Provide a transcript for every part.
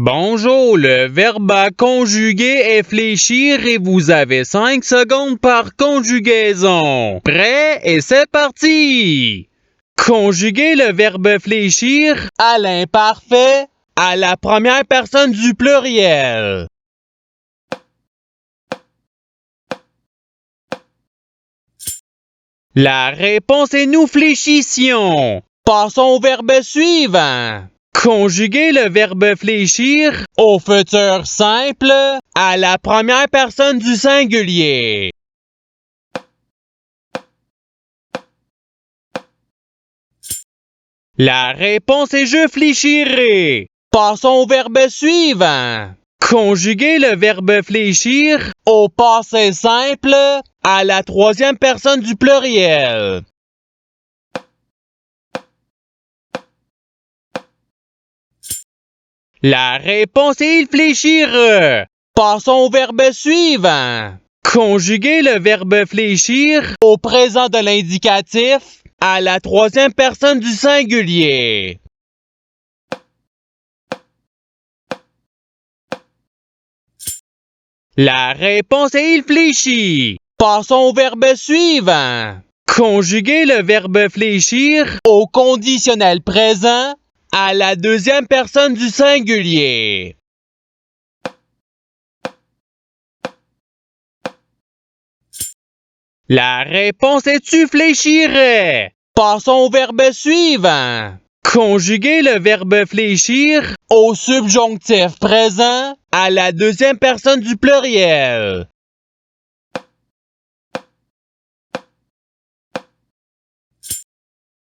Bonjour, le verbe à conjuguer est fléchir et vous avez 5 secondes par conjugaison. Prêt et c'est parti! Conjuguer le verbe fléchir à l'imparfait à la première personne du pluriel. La réponse est nous fléchissions. Passons au verbe suivant. Conjuguer le verbe fléchir au futur simple à la première personne du singulier. La réponse est je fléchirai. Passons au verbe suivant. Conjuguer le verbe fléchir au passé simple à la troisième personne du pluriel. La réponse est il fléchira. Passons au verbe suivant. Conjuguer le verbe fléchir au présent de l'indicatif à la troisième personne du singulier. La réponse est il fléchit. Passons au verbe suivant. Conjuguer le verbe fléchir au conditionnel présent à la deuxième personne du singulier. La réponse est tu fléchirais. Passons au verbe suivant. Conjuguer le verbe fléchir au subjonctif présent à la deuxième personne du pluriel.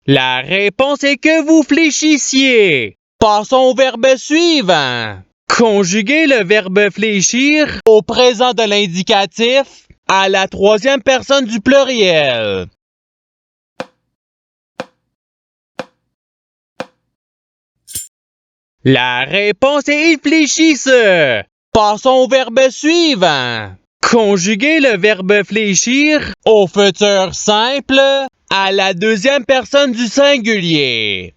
La réponse est que vous fléchissiez. Passons au verbe suivant. Conjuguer le verbe fléchir au présent de l'indicatif à la troisième personne du pluriel. La réponse est il fléchisse. Passons au verbe suivant. Conjuguer le verbe fléchir au futur simple à la deuxième personne du singulier.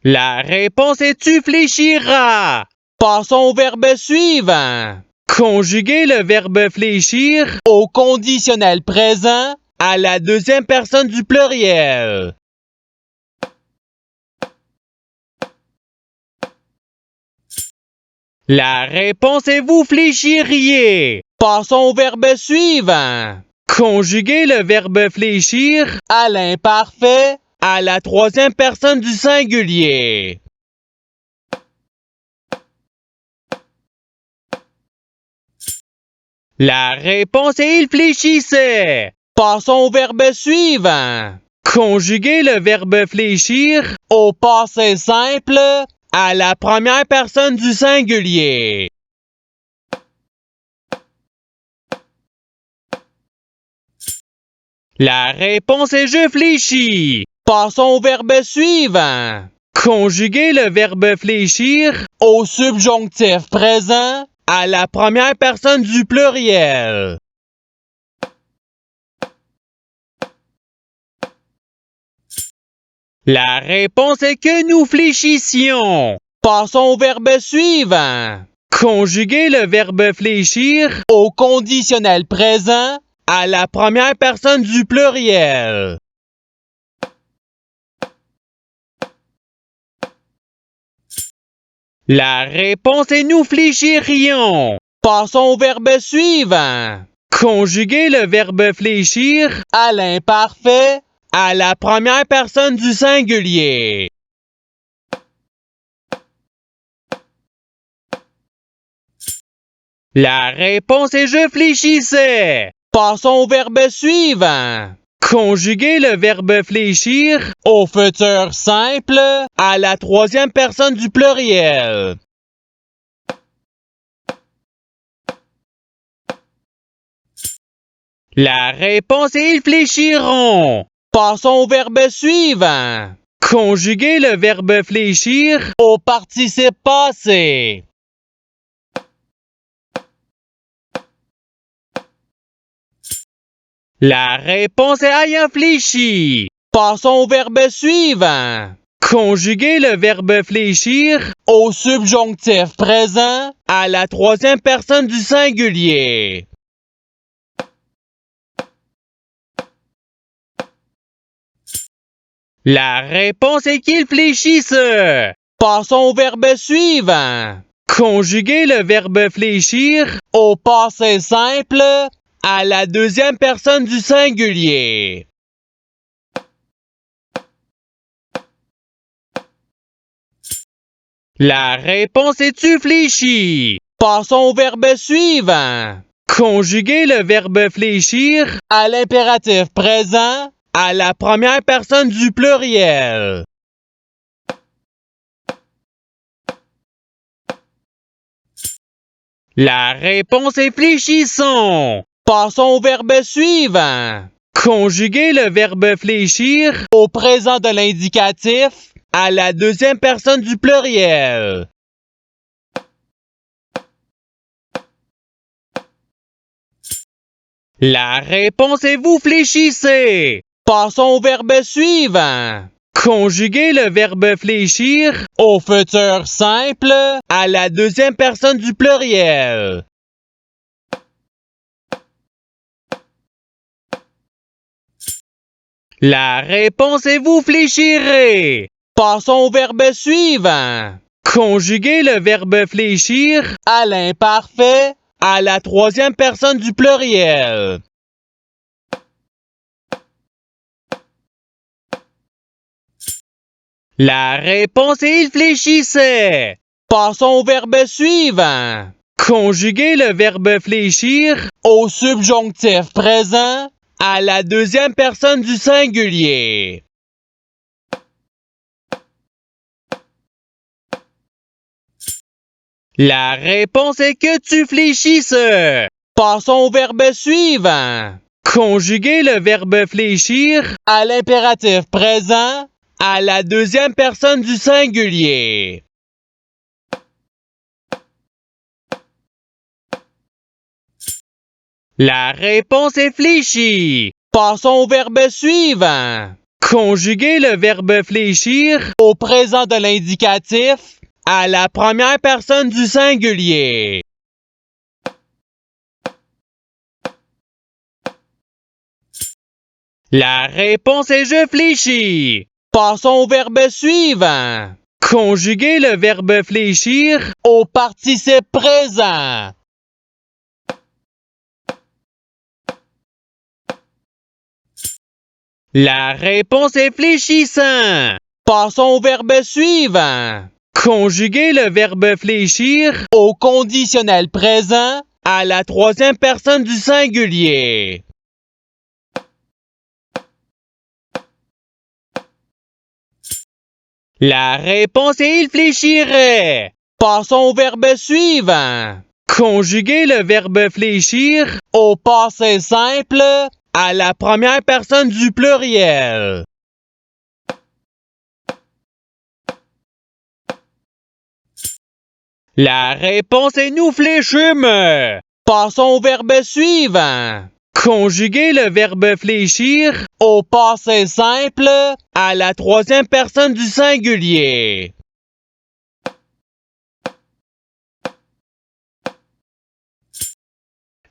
La réponse est tu fléchiras. Passons au verbe suivant. Conjuguer le verbe fléchir au conditionnel présent à la deuxième personne du pluriel. La réponse est vous fléchiriez. Passons au verbe suivant. Conjuguer le verbe fléchir à l'imparfait à la troisième personne du singulier. La réponse est il fléchissait. Passons au verbe suivant. Conjuguer le verbe fléchir au passé simple à la première personne du singulier. La réponse est je fléchis. Passons au verbe suivant. Conjuguer le verbe fléchir au subjonctif présent à la première personne du pluriel. La réponse est que nous fléchissions. Passons au verbe suivant. Conjuguer le verbe fléchir au conditionnel présent à la première personne du pluriel. La réponse est nous fléchirions. Passons au verbe suivant. Conjuguer le verbe fléchir à l'imparfait à la première personne du singulier. La réponse est je fléchissais. Passons au verbe suivant. Conjuguer le verbe fléchir au futur simple à la troisième personne du pluriel. La réponse est ils fléchiront. Passons au verbe suivant. Conjuguer le verbe fléchir au participe passé. La réponse est ayant fléchi. Passons au verbe suivant. Conjuguer le verbe fléchir au subjonctif présent à la troisième personne du singulier. La réponse est qu'il fléchisse. Passons au verbe suivant. Conjuguer le verbe fléchir au passé simple à la deuxième personne du singulier. La réponse est-tu fléchie? Passons au verbe suivant. Conjuguer le verbe fléchir à l'impératif présent à la première personne du pluriel. La réponse est fléchissons. Passons au verbe suivant. Conjuguer le verbe fléchir au présent de l'indicatif à la deuxième personne du pluriel. La réponse est vous fléchissez. Passons au verbe suivant. Conjuguer le verbe fléchir au futur simple à la deuxième personne du pluriel. La réponse est vous fléchirez. Passons au verbe suivant. Conjuguer le verbe fléchir à l'imparfait à la troisième personne du pluriel. La réponse est il fléchissait. Passons au verbe suivant. Conjuguer le verbe fléchir au subjonctif présent à la deuxième personne du singulier. La réponse est que tu fléchisses. Passons au verbe suivant. Conjuguer le verbe fléchir à l'impératif présent à la deuxième personne du singulier. La réponse est fléchie. Passons au verbe suivant. Conjuguer le verbe fléchir au présent de l'indicatif à la première personne du singulier. La réponse est je fléchis. Passons au verbe suivant. Conjuguer le verbe fléchir au participe présent. La réponse est fléchissant. Passons au verbe suivant. Conjuguer le verbe fléchir au conditionnel présent à la troisième personne du singulier. La réponse est il fléchirait. Passons au verbe suivant. Conjuguer le verbe fléchir au passé simple à la première personne du pluriel. La réponse est nous fléchîmes. Passons au verbe suivant. Conjuguer le verbe fléchir au passé simple à la troisième personne du singulier.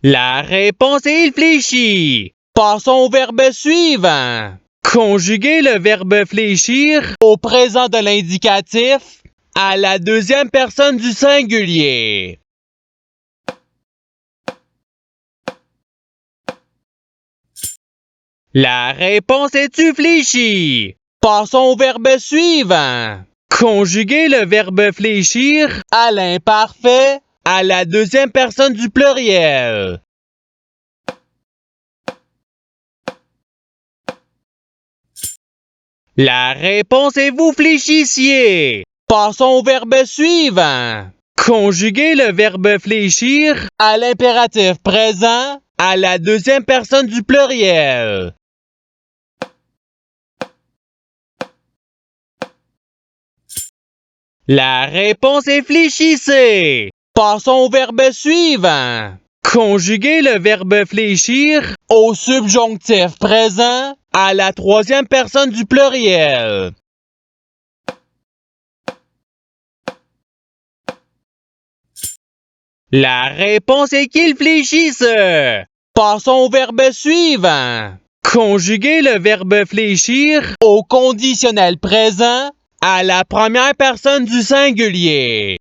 La réponse est il fléchit. Passons au verbe suivant. Conjuguer le verbe fléchir au présent de l'indicatif à la deuxième personne du singulier. La réponse est-tu fléchie? Passons au verbe suivant. Conjuguer le verbe fléchir à l'imparfait à la deuxième personne du pluriel. La réponse est vous fléchissiez. Passons au verbe suivant. Conjuguer le verbe fléchir à l'impératif présent à la deuxième personne du pluriel. La réponse est fléchissez. Passons au verbe suivant. Conjuguer le verbe fléchir au subjonctif présent à la troisième personne du pluriel. La réponse est qu'ils fléchissent. Passons au verbe suivant. Conjuguer le verbe fléchir au conditionnel présent à la première personne du singulier.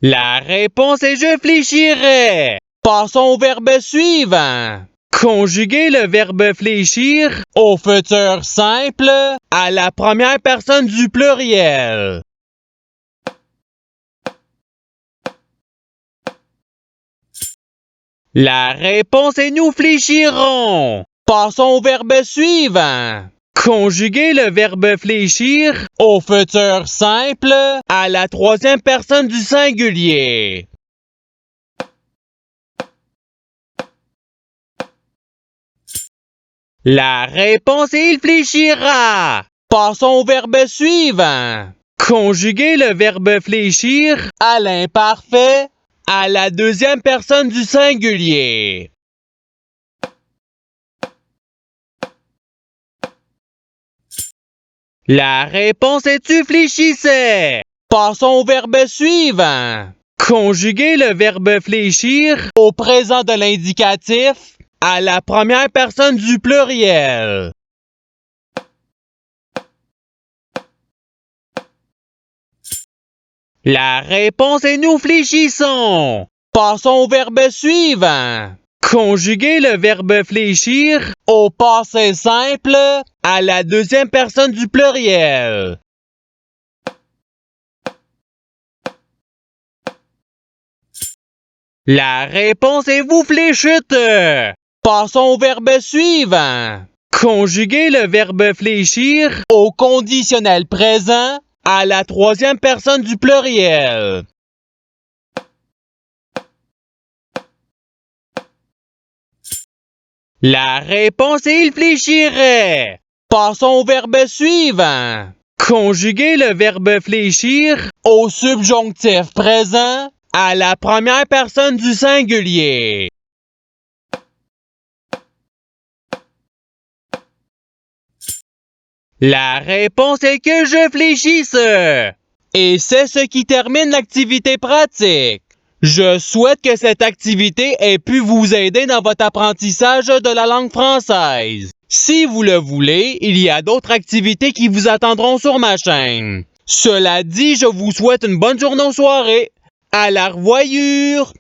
La réponse est je fléchirai. Passons au verbe suivant. Conjuguer le verbe fléchir au futur simple à la première personne du pluriel. La réponse est nous fléchirons. Passons au verbe suivant. Conjuguer le verbe fléchir au futur simple à la troisième personne du singulier. La réponse est il fléchira. Passons au verbe suivant. Conjuguer le verbe fléchir à l'imparfait à la deuxième personne du singulier. La réponse est tu fléchissais. Passons au verbe suivant. Conjuguer le verbe fléchir au présent de l'indicatif à la première personne du pluriel. La réponse est nous fléchissons. Passons au verbe suivant. Conjuguer le verbe fléchir au passé simple à la deuxième personne du pluriel. La réponse est vous fléchite. Passons au verbe suivant. Conjuguer le verbe fléchir au conditionnel présent à la troisième personne du pluriel. La réponse est il fléchirait. Passons au verbe suivant. Conjuguer le verbe fléchir au subjonctif présent à la première personne du singulier. La réponse est que je fléchisse. Et c'est ce qui termine l'activité pratique. Je souhaite que cette activité ait pu vous aider dans votre apprentissage de la langue française. Si vous le voulez, il y a d'autres activités qui vous attendront sur ma chaîne. Cela dit, je vous souhaite une bonne journée ou soirée. À la revoyure!